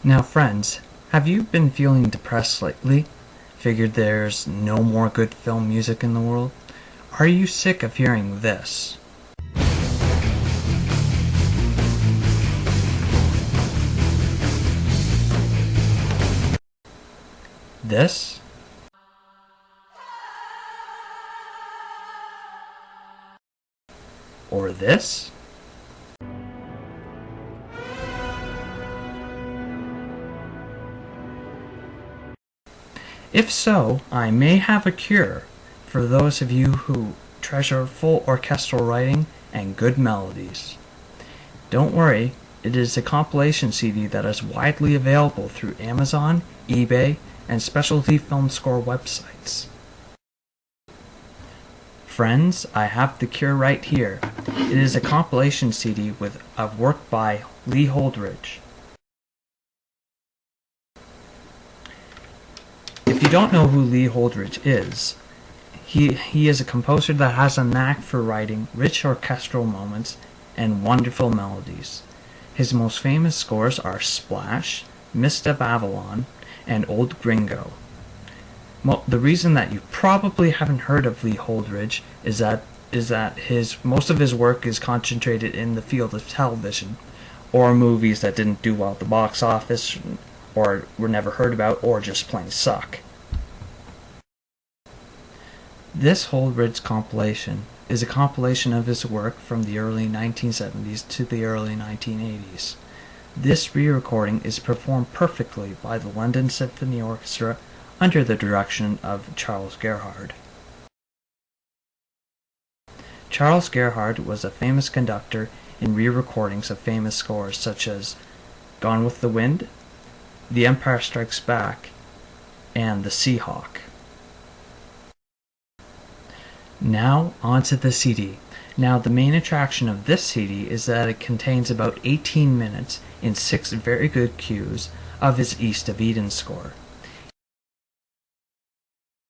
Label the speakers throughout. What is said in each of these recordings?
Speaker 1: Now friends, have you been feeling depressed lately? Figured there's no more good film music in the world? Are you sick of hearing this? This? Or this? If so, I may have a cure for those of you who treasure full orchestral writing and good melodies. Don't worry, it is a compilation CD that is widely available through Amazon, eBay, and specialty film score websites. Friends, I have the cure right here. It is a compilation CD of work by Lee Holdridge. If you don't know who Lee Holdridge is, he is a composer that has a knack for writing rich orchestral moments and wonderful melodies. His most famous scores are Splash, Mist of Avalon, and Old Gringo. Well, the reason that you probably haven't heard of Lee Holdridge is that most of his work is concentrated in the field of television, or movies that didn't do well at the box office, or were never heard about, or just plain suck. This Holdridge compilation is a compilation of his work from the early 1970s to the early 1980s. This re-recording is performed perfectly by the London Symphony Orchestra under the direction of Charles Gerhardt. Charles Gerhardt was a famous conductor in re-recordings of famous scores such as Gone with the Wind, The Empire Strikes Back, and The Seahawk. Now onto the CD. Now the main attraction of this CD is that it contains about 18 minutes in 6 very good cues of his East of Eden score.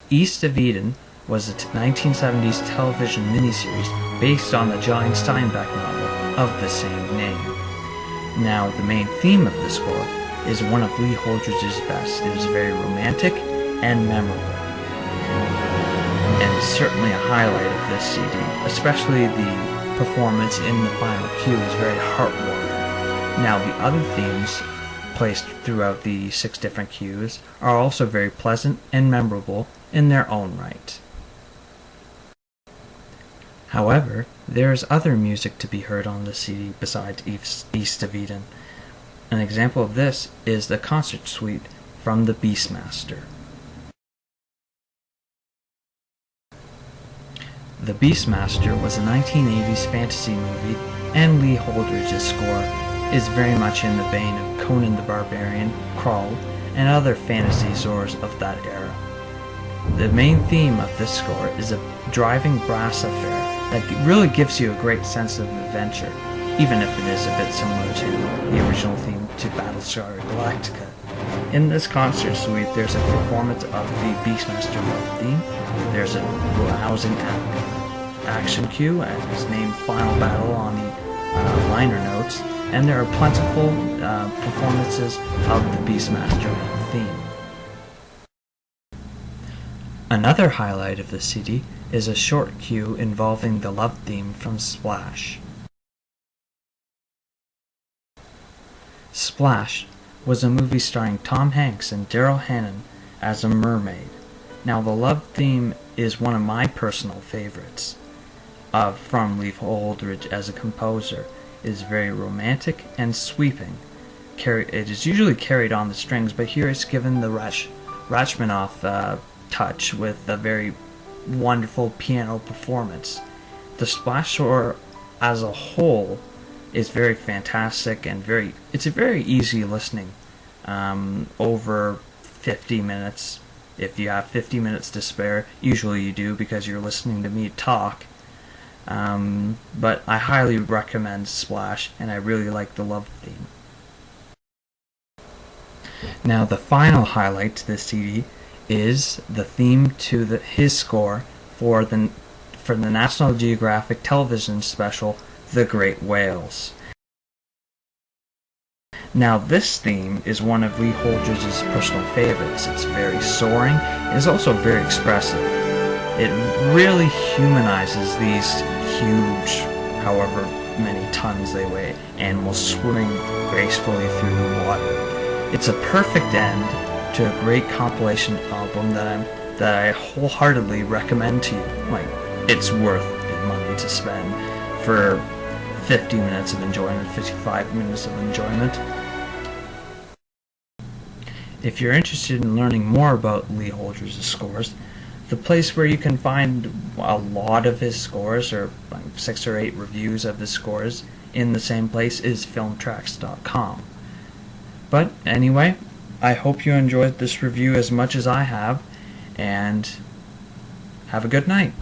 Speaker 1: East of Eden was a 1970s television miniseries based on the John Steinbeck novel of the same name. Now the main theme of the score is one of Lee Holdridge's best. It is very romantic and memorable, and certainly a highlight of this CD, especially the performance in the final cue is very heartwarming. Now the other themes placed throughout the 6 different cues are also very pleasant and memorable in their own right. However, there is other music to be heard on the CD besides East of Eden. An example of this is the concert suite from The Beastmaster. The Beastmaster was a 1980s fantasy movie, and Lee Holdridge's score is very much in the vein of Conan the Barbarian, Krull, and other fantasy scores of that era. The main theme of this score is a driving brass affair that really gives you a great sense of adventure, even if it is a bit similar to the original theme to Battlestar Galactica. In this concert suite, there's a performance of the Beastmaster love theme. There's a rousing action cue, and it's named Final Battle on the liner notes, and there are plentiful performances of the Beastmaster theme. Another highlight of the CD is a short cue involving the love theme from Splash. Splash was a movie starring Tom Hanks and Daryl Hannah as a mermaid. Now the love theme is one of my personal favorites from Lee Holdridge as a composer. It is very romantic and sweeping. It is usually carried on the strings, but here it's given the Rachmaninoff touch with a very wonderful piano performance. The Splash score as a whole is very fantastic and it's a very easy listening. Over 50 minutes, if you have 50 minutes to spare. Usually you do because you're listening to me talk. But I highly recommend Splash, and I really like the love theme. Now the final highlight to this CD is the theme to his score for the National Geographic television special, The Great Whales. Now this theme is one of Lee Holdridge's personal favorites. It's very soaring and is also very expressive. It really humanizes these huge, however many tons they weigh, animals swimming gracefully through the water. It's a perfect end to a great compilation album that I wholeheartedly recommend to you. Like, it's worth the money to spend for 50 minutes of enjoyment, 55 minutes of enjoyment. If you're interested in learning more about Lee Holdridge's scores, the place where you can find a lot of his scores, or like 6 or 8 reviews of his scores in the same place, is filmtracks.com. But anyway, I hope you enjoyed this review as much as I have, and have a good night.